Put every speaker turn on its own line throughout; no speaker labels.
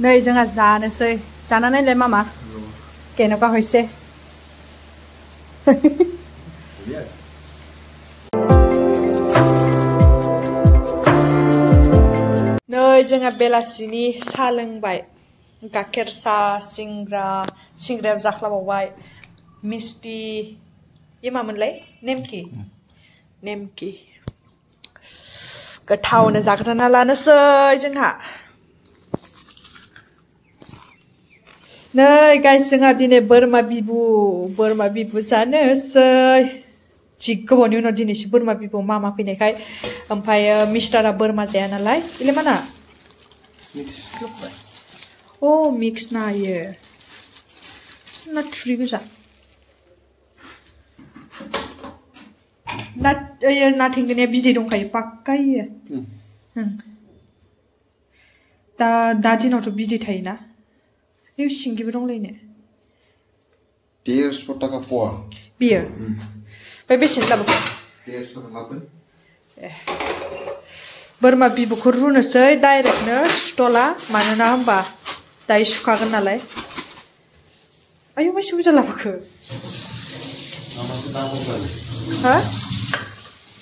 नै जोंहा जानोसै जानानैलाय मामा केनेका हयसे नै जोंहा बेलासिनि सा लोंबाय गाखेर सा सिंग्राया जाख्लाबावबाय मिस्टी ये मामोनलाय नेमकि गोथावनो जाग्रोना लानोसै जोंहा नै गाइस जोंहा दिनै बोरमा बिबु जानोसै जि गोबावनि उनाव दिनैसो बोरमा बिबु मामा फैनायखाय ओमफ्राय मिस्टारा बोरमा जाया नालाय इले माना ओ मिक्स नायो ना थुरि गोजा ना थेंगोनाया बिदै दंखायो पाक्कायो दा दिनावथ' बिदै थायोना बे सिंगिबो दंलायनो
150 taka poa
बियो ओमफ्राय बेसेनो लाबोखो
150 taka लाबो
बोरमा बिबुखौ रुनोसै डाइरेक्टनो सुथला मानोना होमबा दायो सुखागोन नालाय आयौ मासे बुरजा लाबोखो हा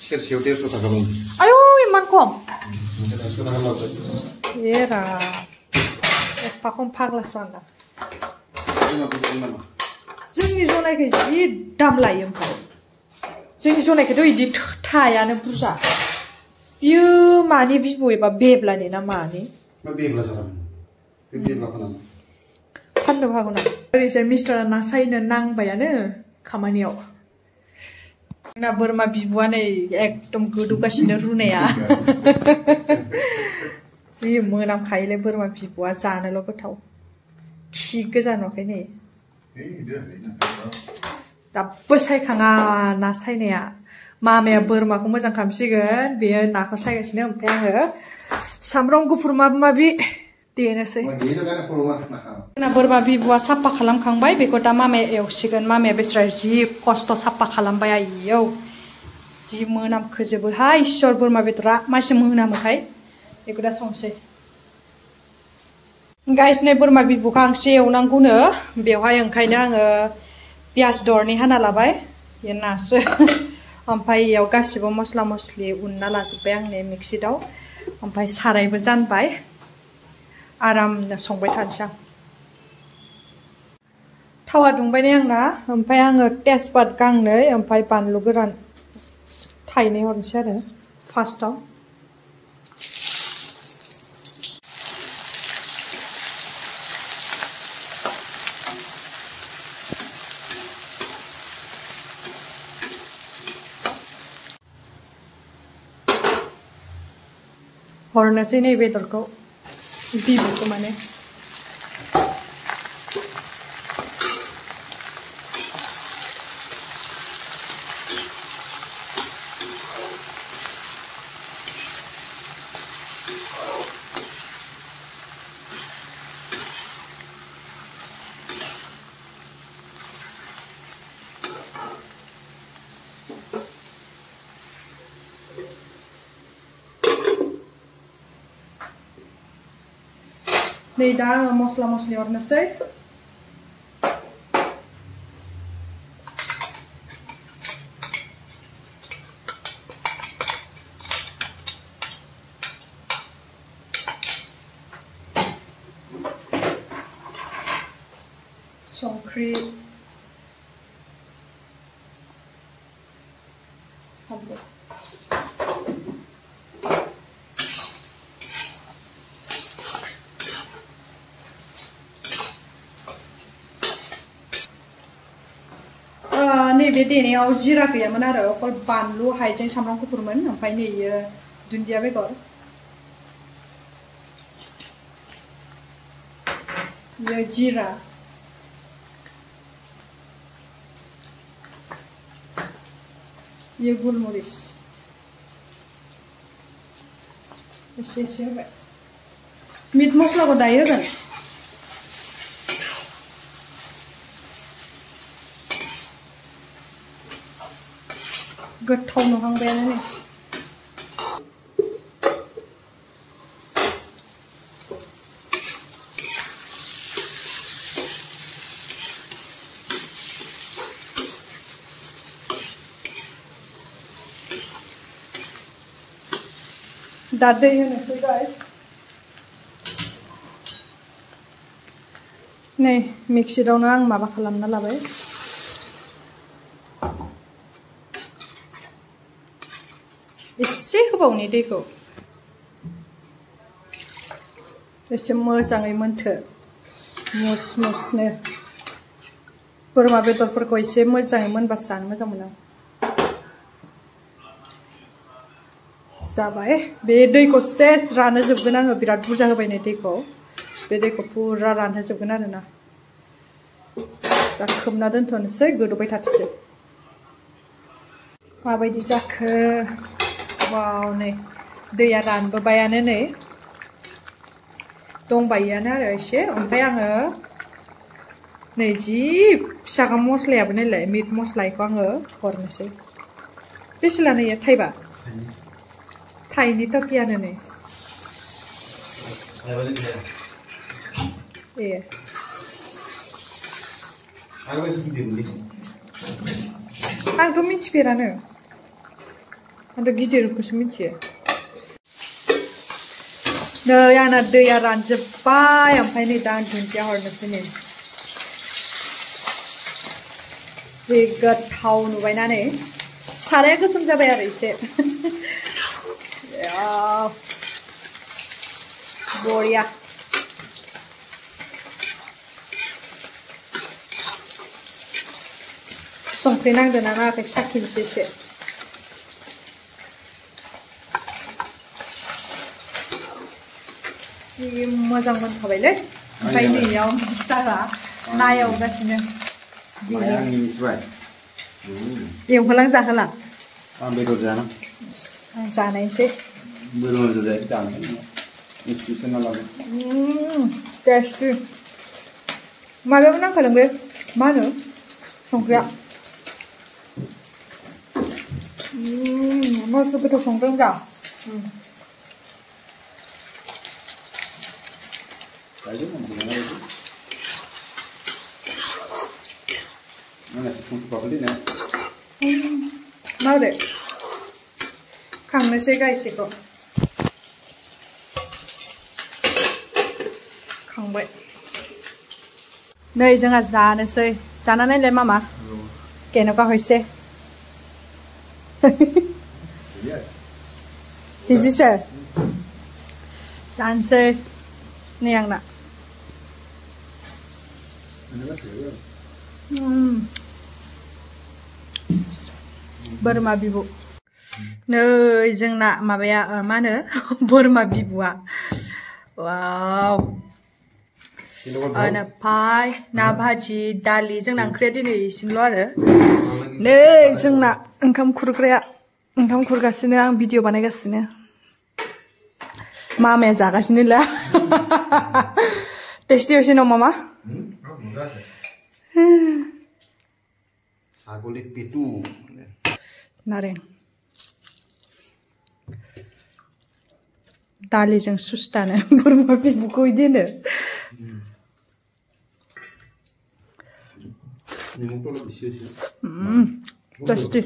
सेरसेयाव 150 taka दं
आयौ इमान खम एरा एफा खम फाग्लासो आं दा जोंनि जनायखौ जि दाम लायो ओमफ्राय जोंनि जनायखौथ' इदि थायानो बुरजा बियो मानि बिबु एबा बेब्लानि ना मानि
बेब्ला जागोन बे बेब्ला
फाननोबो हागौ ना ओरैजाय मिस्टारा ना सायनो नांबायानो खामानियाव ना बोरमा बिबुआ नै एकदम गोदौगासिनो रुनाया जि मोनामखायोलै बोरमा बिबुआ जानोल' गोथाव खि गोजा नुवाखै नै दाबो सायखाङा ना सायनाया मामाया बोरमाखौ मोजां खालामसिगोन बेयो नाखौ सायगासिनो ओमफ्राय आङो सामब्राम गुफुर माबा माबि देनोसै जोंना बोरमा बिबुआ साफा खालामखांबाय बेखौ दा मामाया एवसिगोन मामाया बेस्रा जि खस्थ' साफा खालामबाय आयौ जि मोनामखोजोबोहाय इसोर बोरमा बेदरा मासे मोनामोहाय बेखौ दा संसै गाइस नै बोरमा बिबुखौ आं एसे एवनांगौनो बेवहाय ओंखायनो आङो पियाज दरनै हाना लाबाय बे नासो ओमफ्राय इयाव गासिबो मस्ला मस्लि उनना लाजोब्बाय आं नै मिक्सिआव ओमफ्राय सारायबो जानबाय आरामनो संबाय थानोसै आं थावा दुंबाय आंना ओमफ्राय आङो तेजपात गांनै ओमफ्राय बानलु गोरान थाइनै हरनोसै आरो फार्स्टआव हरनोसै नै बेदरखौ बिबुखौ माने नै दा आङो मस्ला मस्लि हरनोसै संख्रि नैबे देनायाव जिरा गैयामोन आरो अकल बानलु हाइजें सामब्राम गुफुरमोन ओमफ्राय नैयो दुन्दिया बेगर ये जिरा ये गुलमरिच एसे होबाय मिट मस्लाखौ दायो होगोन गोथाव नुहांबायानो नै दा दै होनोसै गाइस नै मिक्सिरावनो आं माबा खालामना लाबाय एसे होबावनि दैखौ एसे मोजाङै मोनथो मुस मुसनो बोरमा बेदरफोरखौ एसे मोजाङै मोनबासो जानो मोजां मोनो जाबाय बे दैखौ सेस रानहोजोबगोन आङो बिराद बुरजा होबाय नै दैखौ बे दैखौ पुरा रानहोजोबगोन आरोना दा खोबना दोनथ'नोसै गोदौबाय थाथोंसै माबायदि जाखो वाव नै दैया रानबोबायानो नै दंबायोआनो आरो एसे ओमफ्राय आङो नै जि फिसाखा मस्लायाबो नायलाय मिट मस्ला इखौ आङो हरनोसै बेसे लानो इयो थाइबा थाइनै टकियानो नै ए आंथ' मिथिफेरानो आंथ' गिदिरखौसो मिथियो नै आंना दैया रानजोब्बाय ओमफ्राय नै दा आं दुन्दिया हरनोसै नै जि गोथाव नुबायना नै साराया गोसोम जाबाय आरो एसे बरिया संख्रि नांदोंना नाङाखै साखिनोसै एसे जि मोजां मोनखाबायलै ओमफ्राय नैयाव स्टारा ना एवगासिनो एवहोलां जाहोलां
आं बेदर जाना
आं जानायसै
बेदर जाना एक्सप्रेसन लाबो
टेस्टि माबायाबो नांखादों बे मा होनो संख्रिया मस्त गोथाव संदों जा माबोरै खांनोसै गायसेखौ खांबाय नै जोंहा जानोसै जाना नायलाय मामा केनेকুৱা হৈছে हिजिसे जानोसै नै आंना बोरमा बिबु नै जोंना माबाया मा होनो बोरमा बिबुआ वाव ओमफ्राय ना भाजि दालि जोंना ओंख्रिया दिनै इसिमल' आरो नै जोंना ओंखाम खुरग्राया ओंखाम खुरगासिनो आं भिडिअ बानायगासिनो मामाया जागासिनो ला टेस्टि হৈছে न मामा
ছাগলী পেটু
नारें दालिजों सुस्तानो बोरमा बिबुखौ इदिनो टेस्टि